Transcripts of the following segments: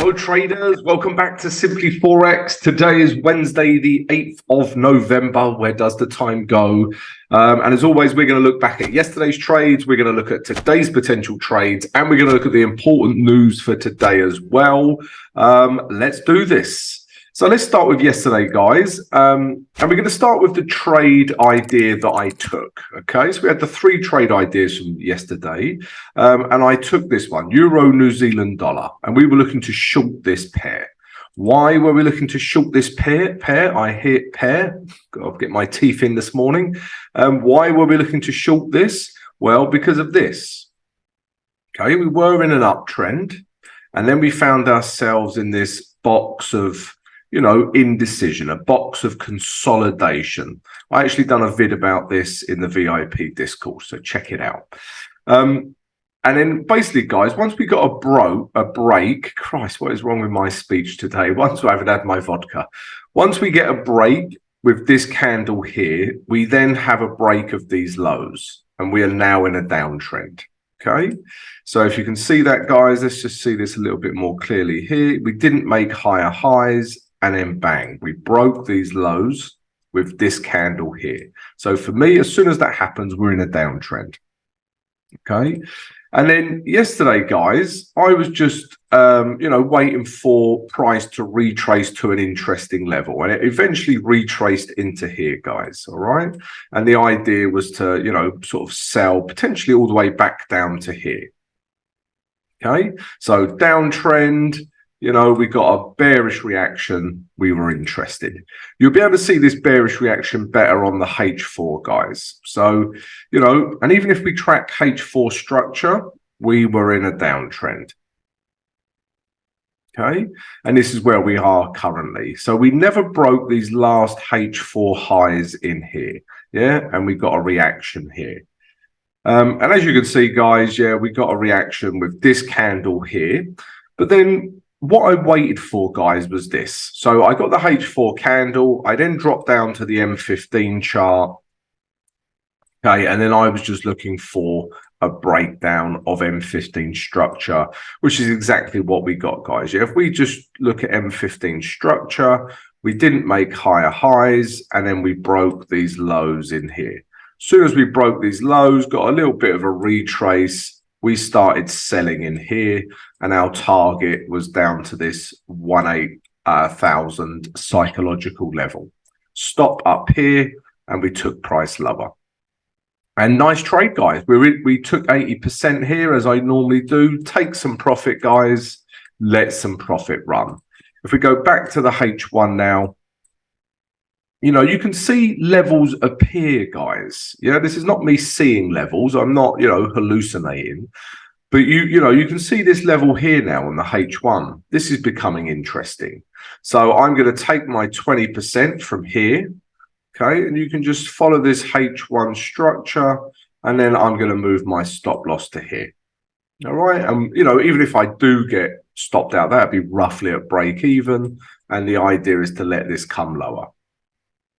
Hello traders, welcome back to Simply Forex. Today is Wednesday the 8th of November. Where does the time go? And as always, we're going to look back at yesterday's trades, we're going to look at today's potential trades, and we're going to look at the important news for today as well. Let's do this. So let's start with yesterday, guys. And we're going to start with the trade idea that I took. Okay, so we had the three trade ideas from yesterday. And I took this one, Euro New Zealand dollar, and we were looking to short this pair. Why were we looking to short this pair? I hit pair. Got to get my teeth in this morning. Why were we looking to short this? Well, because of this. Okay, we were in an uptrend, and then we found ourselves in this box of, you know, indecision, a box of consolidation. I actually done a vid about this in the VIP discourse, so check it out. And then basically, guys, once we got a break, Christ, what is wrong with my speech today? Once I haven't had my vodka. Once we get a break with this candle here, we then have a break of these lows, and we are now in a downtrend. Okay, so if you can see that, guys, let's just see this a little bit more clearly here. We didn't make higher highs, and then bang, we broke these lows with this candle here. So for me, as soon as that happens, we're in a downtrend. Okay, and then yesterday, guys, I was just you know, waiting for price to retrace to an interesting level, and it eventually retraced into here, guys. All right, and the idea was to, you know, sort of sell potentially all the way back down to here. Okay, so downtrend. You know, we got a bearish reaction. We were interested. You'll be able to see this bearish reaction better on the H4, guys. So, you know, and even if we track H4 structure, we were in a downtrend. Okay, and this is where we are currently. So we never broke these last H4 highs in here. Yeah, and we got a reaction here. And as you can see, guys, yeah, we got a reaction with this candle here. But then what I waited for, guys, was this. So I got the H4 candle. I then dropped down to the M15 chart. Okay, and then I was just looking for a breakdown of M15 structure, which is exactly what we got, guys. Yeah, if we just look at M15 structure, we didn't make higher highs, and then we broke these lows in here. As soon as we broke these lows, got a little bit of a retrace, we started selling in here, and our target was down to this 18,000 psychological level. Stop up here, and we took price lower. And nice trade, guys. We took 80% here, as I normally do. Take some profit, guys. Let some profit run. If we go back to the H1 now, you know, you can see levels appear, guys. Yeah, this is not me seeing levels. I'm not, you know, hallucinating. But you know, you can see this level here now on the H1. This is becoming interesting. So I'm going to take my 20% from here. Okay, and you can just follow this H1 structure, and then I'm going to move my stop loss to here. All right, you know, even if I do get stopped out, that'd be roughly at break even, and the idea is to let this come lower.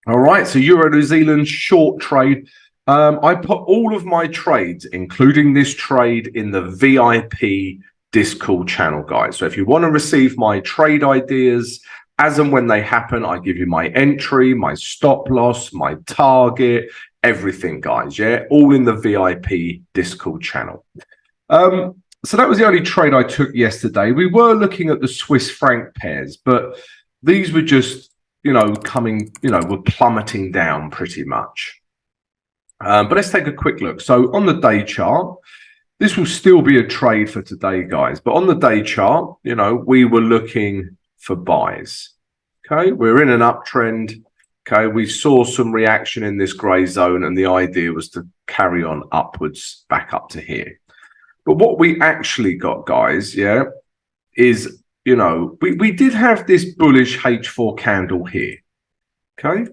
All right, so Euro New Zealand short trade. I put all of my trades, including this trade, in the VIP Discord channel, guys. So if you want to receive my trade ideas as and when they happen, I give you my entry, my stop loss, my target, everything, guys. Yeah, all in the VIP Discord channel. So that was the only trade I took yesterday. We were looking at the Swiss franc pairs, but these were just, you know, were plummeting down pretty much. But let's take a quick look. So on the day chart, this will still be a trade for today, guys. But on the day chart, you know, we were looking for buys. Okay, we're in an uptrend. Okay, we saw some reaction in this grey zone, and the idea was to carry on upwards back up to here. But what we actually got, guys, yeah, is, you know, we did have this bullish H4 candle here. Okay,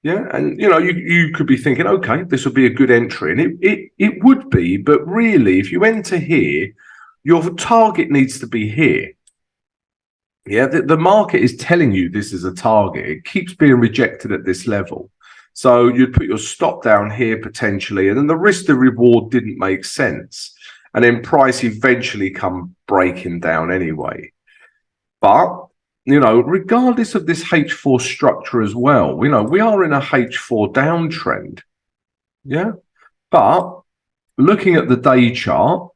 yeah, and you know, you could be thinking, okay, this would be a good entry, and it would be, but really, if you enter here, your target needs to be here. Yeah, the market is telling you this is a target. It keeps being rejected at this level. So you'd put your stop down here potentially, and then the risk to reward didn't make sense. And then price eventually come breaking down anyway. But, you know, regardless of this H4 structure as well, you know, we are in a H4 downtrend. Yeah. But looking at the day chart,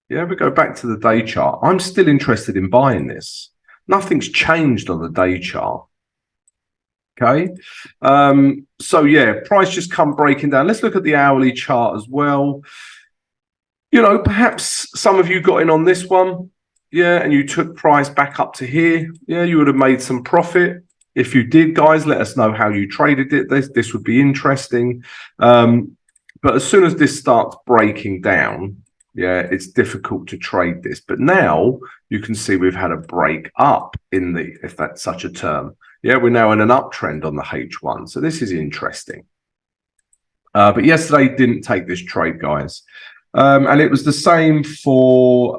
yeah, we go back to the day chart. I'm still interested in buying this. Nothing's changed on the day chart. Okay. So yeah, price just come breaking down. Let's look at the hourly chart as well. You know, perhaps some of you got in on this one. Yeah, and you took price back up to here. Yeah, you would have made some profit. If you did, guys, let us know how you traded it. This would be interesting. But as soon as this starts breaking down, yeah, it's difficult to trade this. But now you can see we've had a break up in the, if that's such a term. Yeah, we're now in an uptrend on the H1. So this is interesting. But yesterday didn't take this trade, guys. And it was the same for,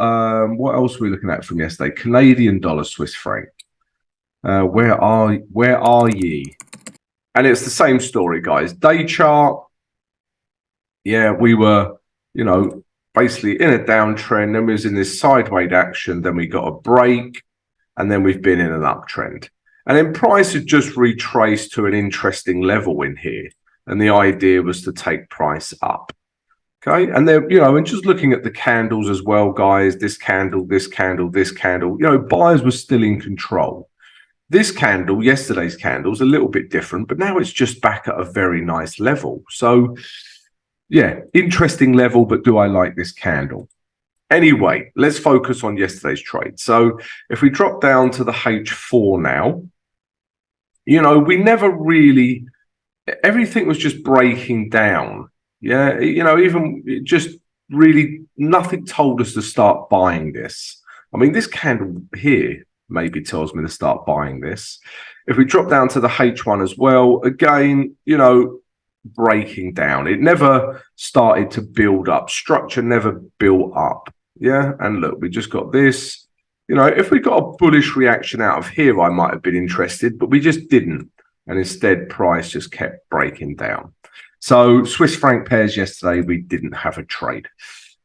what else were we looking at from yesterday? Canadian dollar, Swiss franc. Where are ye? And it's the same story, guys. Day chart. Yeah, we were, you know, basically in a downtrend. Then we was in this sideways action. Then we got a break. And then we've been in an uptrend. And then price had just retraced to an interesting level in here. And the idea was to take price up. Okay. And then, you know, and just looking at the candles as well, guys, this candle, this candle, this candle, you know, buyers were still in control. This candle, yesterday's candle, is a little bit different, but now it's just back at a very nice level. So, yeah, interesting level, but do I like this candle? Anyway, let's focus on yesterday's trade. So if we drop down to the H4 now, you know, we never really, everything was just breaking down. Yeah, you know, even just really nothing told us to start buying this. I mean, this candle here maybe tells me to start buying this. If we drop down to the H1 as well, again, you know, breaking down. It never started to build up. Structure never built up. Yeah, and look, we just got this. You know, if we got a bullish reaction out of here, I might have been interested, but we just didn't. And instead, price just kept breaking down. So Swiss franc pairs yesterday, we didn't have a trade.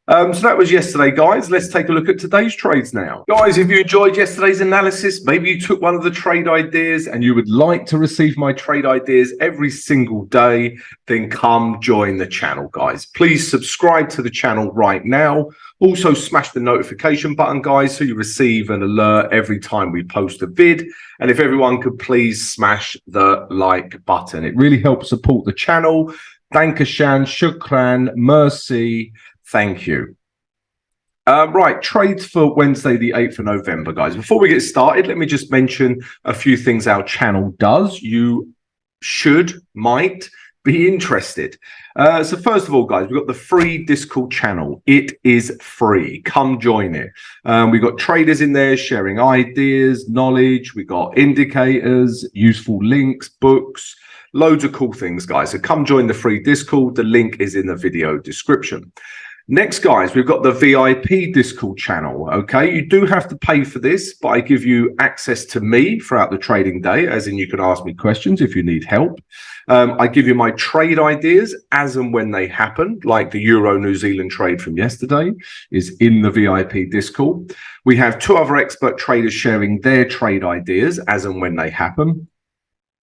So that was yesterday, guys. Let's take a look at today's trades now. Guys, if you enjoyed yesterday's analysis, maybe you took one of the trade ideas and you would like to receive my trade ideas every single day, then come join the channel, guys. Please subscribe to the channel right now. Also smash the notification button, guys, so you receive an alert every time we post a vid. And if everyone could please smash the like button. It really helps support the channel. Dankeschön, shukran, mercy. Thank you. Right, trades for Wednesday, the 8th of November, guys. Before we get started, let me just mention a few things our channel does. You might be interested. So first of all, guys, we've got the free Discord channel. It is free. Come join it. We've got traders in there sharing ideas, knowledge. We've got indicators, useful links, books, loads of cool things, guys. So come join the free Discord. The link is in the video description. Next, guys, we've got the VIP Discord channel. Okay, you do have to pay for this, but I give you access to me throughout the trading day, as in you can ask me questions if you need help. I give you my trade ideas as and when they happen, like the Euro New Zealand trade from yesterday is in the VIP Discord. We have 2 other expert traders sharing their trade ideas as and when they happen.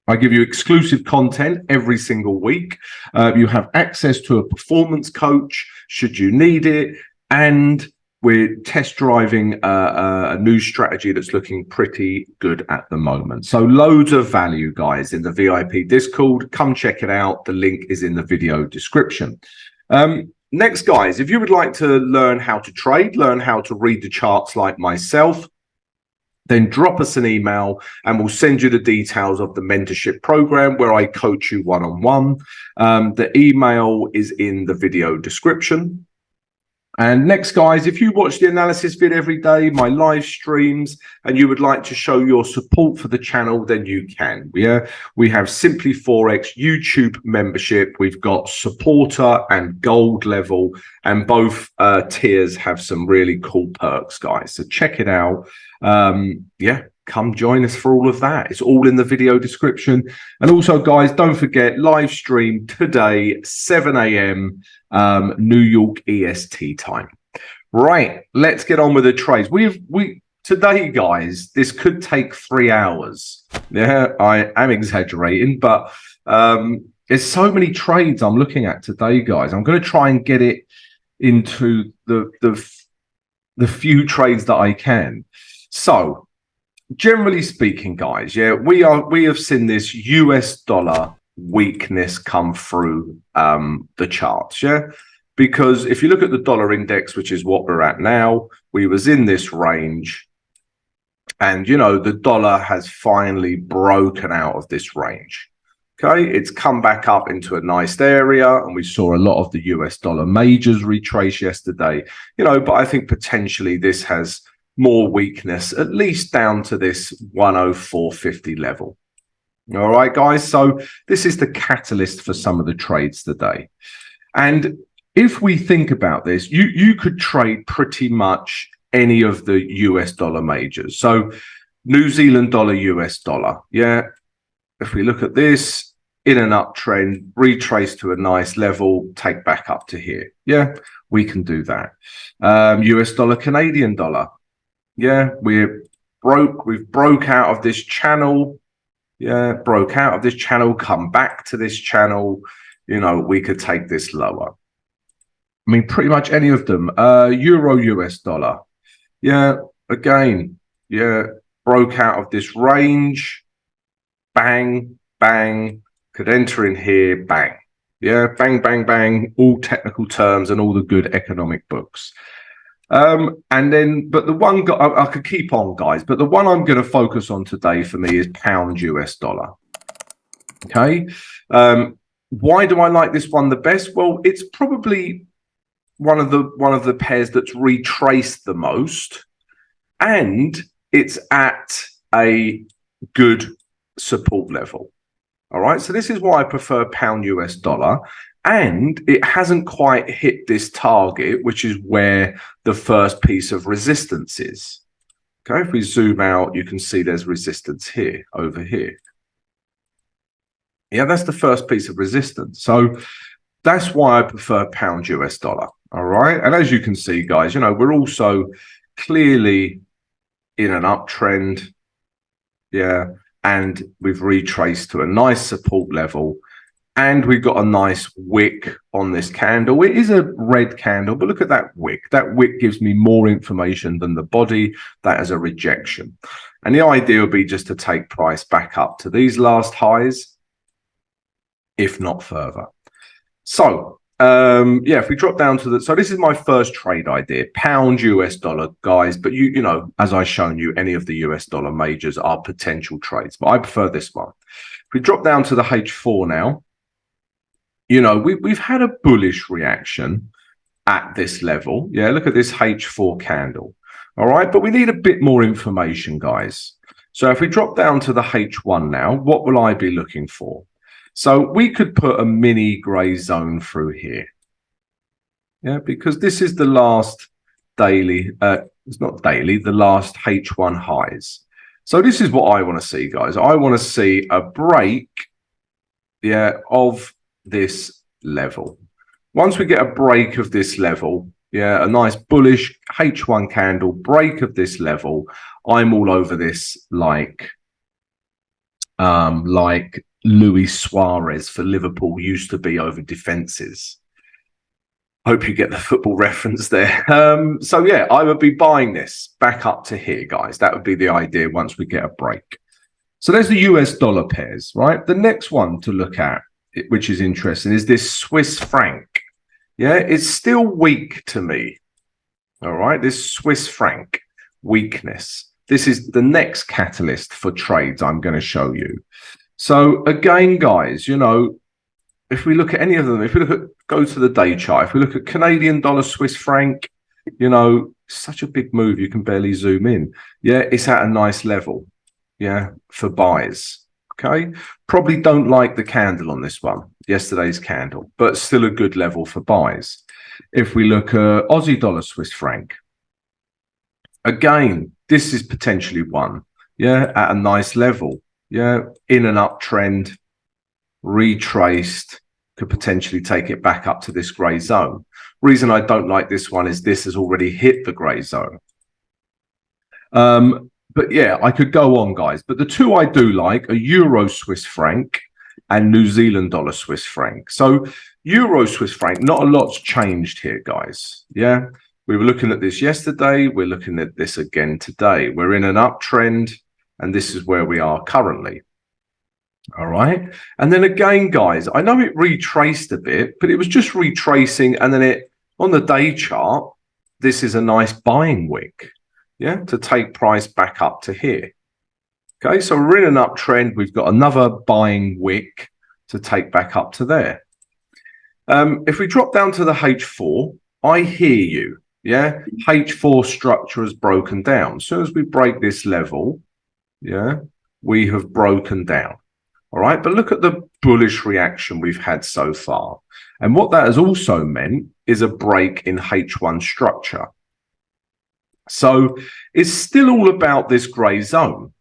I give you exclusive content every single week. You have access to a performance coach should you need it. And we're test driving a new strategy that's looking pretty good at the moment. So loads of value, guys, in the VIP Discord. Come check it out. The link is in the video description. Next, guys, if you would like to learn how to trade, learn how to read the charts like myself, then drop us an email and we'll send you the details of the mentorship program where I coach you one-on-one. The email is in the video description. And next, guys, if you watch the analysis vid every day, my live streams, and you would like to show your support for the channel, then you can. We have Simply Forex YouTube membership. We've got supporter and gold level, and both tiers have some really cool perks, guys. So check it out. Yeah, come join us for all of that. It's all in the video description. And also, guys, don't forget, live stream today, 7 a.m. New York EST time. Right, let's get on with the trades. today, guys, this could take 3 hours. Yeah, I am exaggerating, but there's so many trades I'm looking at today, guys. I'm going to try and get it into the few trades that I can. So, generally speaking, guys, yeah, we have seen this US dollar weakness come through the charts, yeah. Because if you look at the dollar index, which is what we're at now, we was in this range. And, you know, the dollar has finally broken out of this range. Okay, it's come back up into a nice area. And we saw a lot of the US dollar majors retrace yesterday, you know, but I think potentially this has more weakness, at least down to this 104.50 level. All right, guys. So this is the catalyst for some of the trades today. And if we think about this, you could trade pretty much any of the US dollar majors. So New Zealand dollar, US dollar. Yeah. If we look at this in an uptrend, retrace to a nice level, take back up to here. Yeah, we can do that. US dollar, Canadian dollar. Yeah, we've broke out of this channel. Yeah, broke out of this channel, come back to this channel. You know, we could take this lower. I mean, pretty much any of them. Euro, US dollar. Yeah, again, yeah, broke out of this range. Bang, bang, could enter in here, bang. Yeah, bang, bang, bang, all technical terms and all the good economic books. And then, but the one, I could keep on, guys, but the one I'm going to focus on today for me is pound US dollar. Okay. Why do I like this one the best? Well, it's probably one of the pairs that's retraced the most, and it's at a good support level. All right, so this is why I prefer pound US dollar, and it hasn't quite hit this target, which is where the first piece of resistance is. Okay, if we zoom out, you can see there's resistance here, over here. Yeah, that's the first piece of resistance. So that's why I prefer pound US dollar. All right. And as you can see, guys, you know, we're also clearly in an uptrend. Yeah. And we've retraced to a nice support level. And we've got a nice wick on this candle. It is a red candle, but look at that wick. That wick gives me more information than the body. That is a rejection. And the idea would be just to take price back up to these last highs, if not further. So, yeah, if we drop down to so this is my first trade idea, pound US dollar, guys. But you know, as I've shown you, any of the US dollar majors are potential trades, but I prefer this one. If we drop down to the H4 now, you know, we've had a bullish reaction at this level. Yeah, look at this H4 candle. All right, but we need a bit more information, guys. So if we drop down to the H1 now, what will I be looking for? So we could put a mini gray zone through here. Yeah, because this is the last daily, it's not daily, the last H1 highs. So this is what I want to see, guys. I want to see a break, yeah, of this level. Once we get a break of this level, yeah, a nice bullish H1 candle, break of this level, I'm all over this like Luis Suarez for Liverpool used to be over defenses. Hope you get the football reference there. So yeah, I would be buying this back up to here, guys. That would be the idea once we get a break. So there's the US dollar pairs, right? The next one to look at, which is interesting, is this Swiss franc. Yeah, it's still weak to me. All right, this Swiss franc weakness. This is the next catalyst for trades I'm going to show you. So again, guys, you know, if we look at any of them, if we look at, go to the day chart, if we look at Canadian dollar, Swiss franc, you know, such a big move, you can barely zoom in. Yeah, it's at a nice level, yeah, for buys. Okay, probably don't like the candle on this one, yesterday's candle, but still a good level for buys. If we look at Aussie dollar, Swiss franc, again, this is potentially one, yeah, at a nice level. Yeah, in an uptrend, retraced, could potentially take it back up to this grey zone. Reason I don't like this one is this has already hit the grey zone. But yeah, I could go on, guys. But the two I do like are Euro Swiss franc and New Zealand dollar Swiss franc. So Euro Swiss franc, not a lot's changed here, guys. Yeah, we were looking at this yesterday. We're looking at this again today. We're in an uptrend, and this is where we are currently. All right. And then again, guys, I know it retraced a bit, but it was just retracing. And then it on the day chart, this is a nice buying wick. Yeah, to take price back up to here. Okay, so we're in an uptrend. We've got another buying wick to take back up to there. If we drop down to the H4, I hear you. Yeah, H4 structure has broken down. As soon as we break this level, yeah, we have broken down. All right, but look at the bullish reaction we've had so far. And what that has also meant is a break in H1 structure. So it's still all about this gray zone,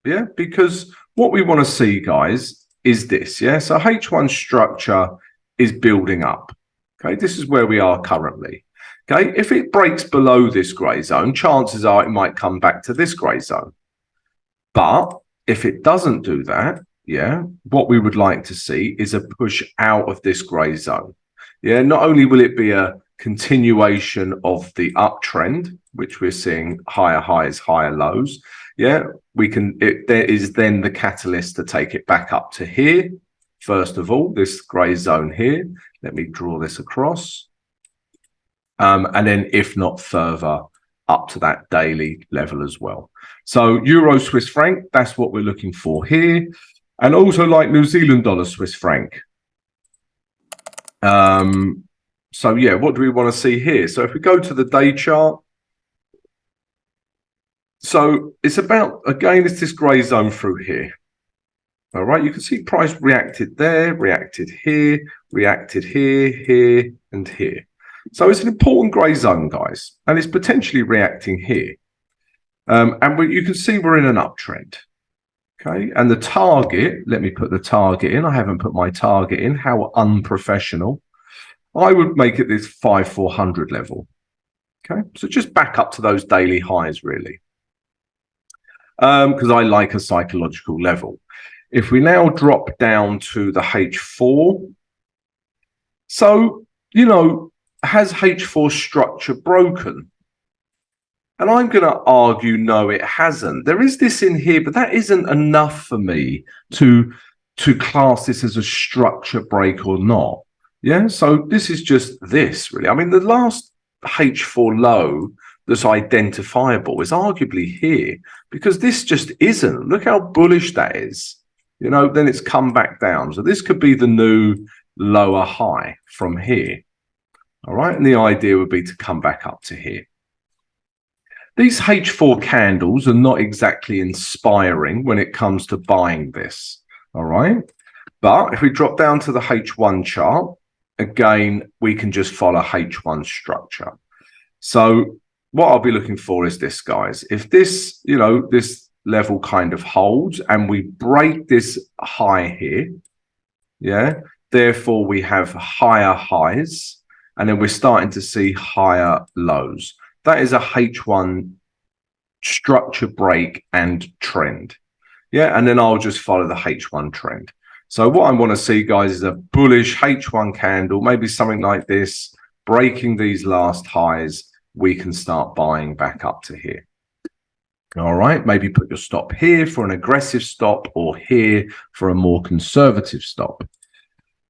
yeah, because what we want to see, guys, is this, yeah. So H1 structure is building up. Okay, this is where we are currently. Okay, if it breaks below this gray zone, chances are it might come back to this gray zone. But if it doesn't do that, yeah, what we would like to see is a push out of this gray zone. Yeah, not only will it be a continuation of the uptrend, which we're seeing higher highs, higher lows. Yeah, there is then the catalyst to take it back up to here. First of all, this gray zone here. Let me draw this across. And then if not further, up to that daily level as well. So Euro Swiss franc, that's what we're looking for here. And also like New Zealand dollar Swiss franc. So yeah, what do we want to see here? So if we go to the day chart, so it's about, again, it's this gray zone through here. All right, you can see price reacted there, reacted here, here, and here. So it's an important gray zone, guys, and it's potentially reacting here. And you can see we're in an uptrend. Okay, and the target, let me put the target in. I haven't put my target in. How unprofessional. I would make it this 5,400 level. Okay, so just back up to those daily highs, really. Because I like a psychological level. If we now drop down to the H4, so, you know, has H4 structure broken? And I'm going to argue, no, it hasn't. There is this in here, but that isn't enough for me to class this as a structure break or not. Yeah, so this is just this, really. I mean, the last H4 low that's identifiable is arguably here, because this just isn't. Look how bullish that is. You know, then it's come back down. So this could be the new lower high from here. All right, and the idea would be to come back up to here. These H4 candles are not exactly inspiring when it comes to buying this. All right, but if we drop down to the H1 chart, again, we can just follow H1 structure. So what I'll be looking for is this, guys. If this, you know, this level kind of holds and we break this high here, yeah, therefore we have higher highs and then we're starting to see higher lows. That is a H1 structure break and trend. Yeah, and then I'll just follow the H1 trend. So what I want to see, guys, is a bullish H1 candle, maybe something like this, breaking these last highs. We can start buying back up to here. All right, maybe put your stop here for an aggressive stop or here for a more conservative stop.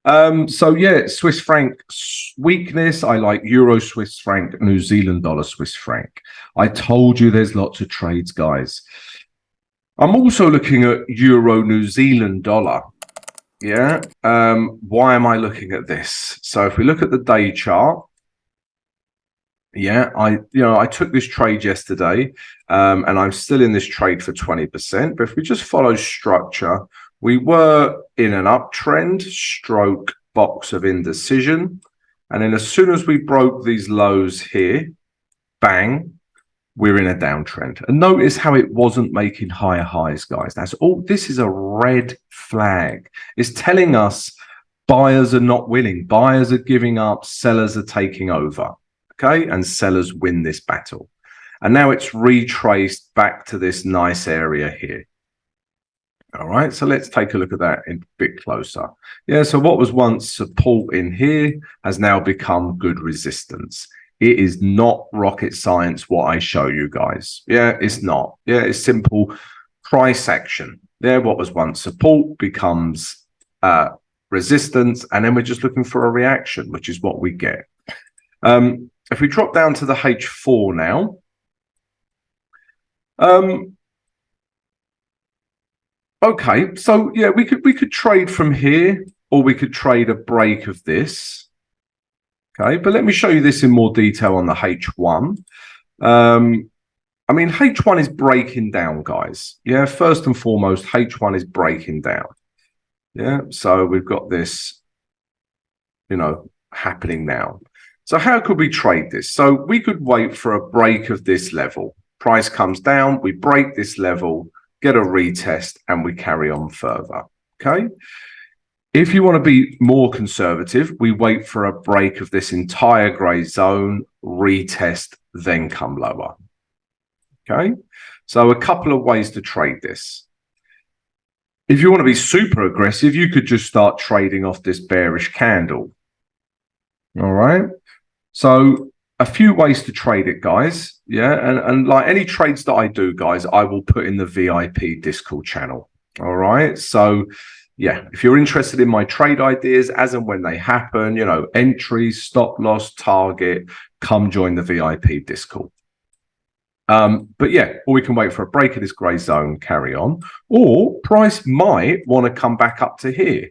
So yeah, Swiss franc weakness. I like Euro Swiss franc, New Zealand dollar Swiss franc. I told you there's lots of trades, guys. I'm also looking at Euro New Zealand dollar. Yeah. Why am I looking at this? So if we look at the day chart, yeah, I took this trade yesterday, and I'm still in this trade for 20%. But if we just follow structure, we were in an uptrend stroke box of indecision. And then as soon as we broke these lows here, bang, we're in a downtrend. And notice how it wasn't making higher highs, guys. That's all. This is a red flag. It's telling us buyers are not winning. Buyers are giving up. Sellers are taking over. Okay. And sellers win this battle. And now it's retraced back to this nice area here. All right, so let's take a look at that a bit closer. Yeah, so what was once support in here has now become good resistance. It is not rocket science what I show you guys. Yeah, it's not. Yeah, it's simple price action. Yeah, what was once support becomes resistance, and then we're just looking for a reaction, which is what we get. If we drop down to the H4 now, okay, so yeah, we could trade from here, or we could trade a break of this. Okay, but let me show you this in more detail on the H1. I mean, H1 is breaking down, guys. Yeah, first and foremost, H1 is breaking down. Yeah, so we've got this, you know, happening now. So how could we trade this? So we could wait for a break of this level. Price comes down, we break this level, get a retest, and we carry on further. Okay. If you want to be more conservative, we wait for a break of this entire grey zone, retest, then come lower. Okay. So a couple of ways to trade this. If you want to be super aggressive, you could just start trading off this bearish candle. All right. So a few ways to trade it, guys. Yeah. And like any trades that I do, guys, I will put in the VIP Discord channel. All right. So yeah, if you're interested in my trade ideas as and when they happen, you know, entries, stop loss, target, come join the VIP Discord. But yeah, or we can wait for a break of this grey zone, carry on, or price might want to come back up to here.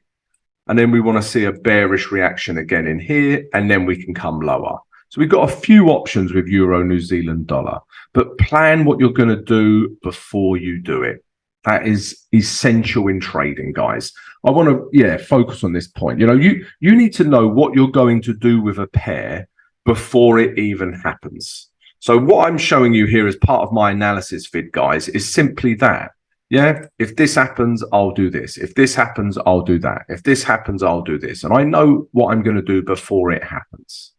And then we want to see a bearish reaction again in here, and then we can come lower. So we've got a few options with Euro, New Zealand dollar, but plan what you're going to do before you do it. That is essential in trading, guys. I want to, yeah, focus on this point. You know, you need to know what you're going to do with a pair before it even happens. So what I'm showing you here as part of my analysis vid, guys, is simply that. Yeah, if this happens, I'll do this. If this happens, I'll do that. If this happens, I'll do this. And I know what I'm going to do before it happens.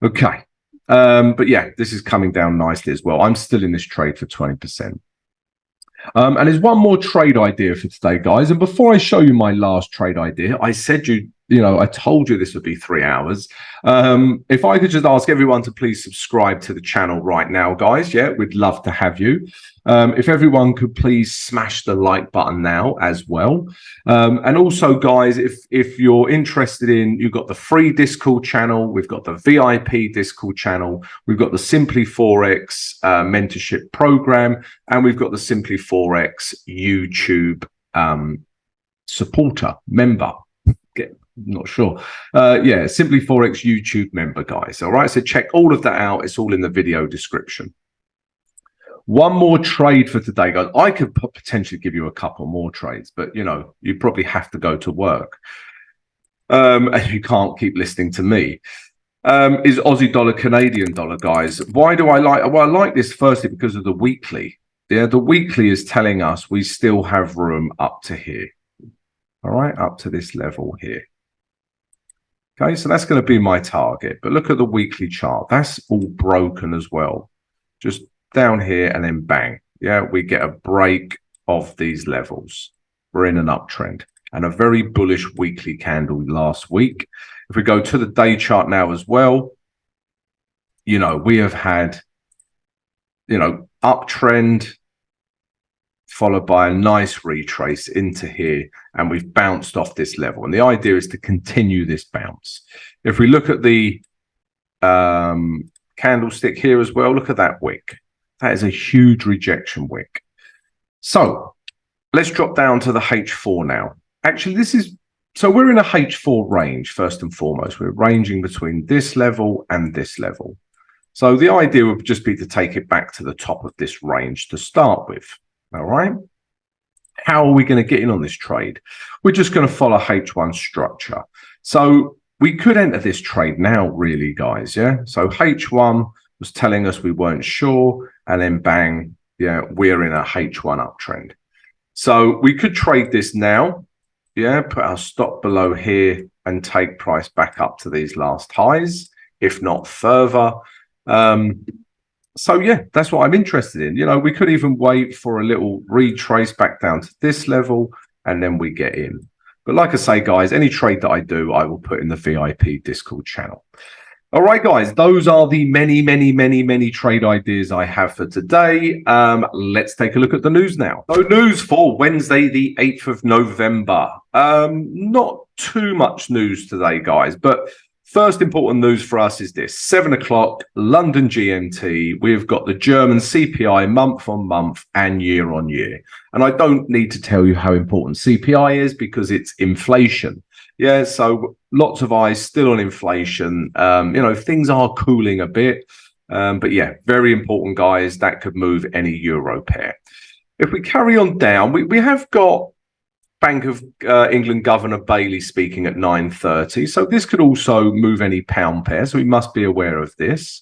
Okay. But yeah, this is coming down nicely as well. I'm still in this trade for 20%. And there's one more trade idea for today, guys. And before I show you my last trade idea, I said I told you this would be 3 hours. If I could just ask everyone to please subscribe to the channel right now, guys. Yeah, we'd love to have you. If everyone could please smash the like button now as well. And also, guys, if you're interested in, you've got the free Discord channel, we've got the VIP Discord channel, we've got the Simply Forex mentorship program, and we've got the Simply Forex YouTube supporter member. Not sure. Yeah, Simply Forex YouTube member, guys. All right, so check all of that out. It's all in the video description. One more trade for today, guys. I could potentially give you a couple more trades, but you know, you probably have to go to work, and you can't keep listening to me. Is Aussie dollar, Canadian dollar, guys. Why do I like? Well, I like this firstly because of the weekly. Yeah, the weekly is telling us we still have room up to here. All right, up to this level here. Okay, so that's going to be my target. But look at the weekly chart. That's all broken as well. Just down here and then bang. Yeah, we get a break of these levels. We're in an uptrend and a very bullish weekly candle last week. If we go to the day chart now as well, you know, we have had, you know, uptrend followed by a nice retrace into here, and we've bounced off this level. And the idea is to continue this bounce. If we look at the candlestick here as well, look at that wick. That is a huge rejection wick. So let's drop down to the H4 now. Actually, so we're in a H4 range, first and foremost. We're ranging between this level and this level. So the idea would just be to take it back to the top of this range to start with. All right. How are we going to get in on this trade? We're just going to follow H1 structure. So we could enter this trade now, really, guys. Yeah. So H1 was telling us we weren't sure, and then bang, yeah, we're in a H1 uptrend. So we could trade this now. Yeah. Put our stop below here and take price back up to these last highs, if not further. So yeah, that's what I'm interested in. You know, we could even wait for a little retrace back down to this level and then we get in. But like I say, guys, any trade that I do, I will put in the VIP Discord channel. All right, guys, those are the many trade ideas I have for today. Let's take a look at the news now. So news for Wednesday, the 8th of November. Not too much news today, guys, but first important news for us is this: 7 o'clock London GMT. We've got the German CPI month on month and year on year. And I don't need to tell you how important CPI is because it's inflation. Yeah, so lots of eyes still on inflation. You know, things are cooling a bit. But yeah, very important, guys. That could move any euro pair. If we carry on down, we have got Bank of England Governor Bailey speaking at 9:30. So this could also move any pound pair. So we must be aware of this.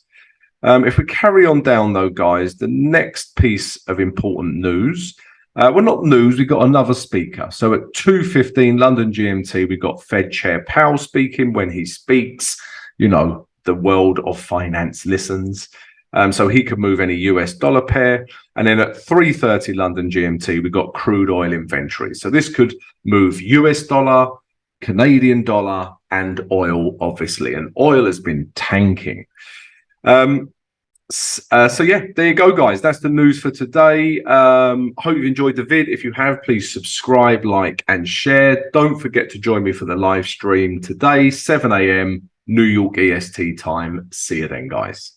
If we carry on down, though, guys, the next piece of important news. Well, not news, we got another speaker. So at 2:15 London GMT, we got Fed Chair Powell speaking. When he speaks, you know, the world of finance listens. So he could move any US dollar pair. And then at 3:30 London GMT, we got crude oil inventory. So this could move US dollar, Canadian dollar, and oil, obviously. And oil has been tanking. So yeah, there you go, guys. That's the news for today. Hope you've enjoyed the vid. If you have, please subscribe, like, and share. Don't forget to join me for the live stream today, 7 a.m. New York EST time. See you then, guys.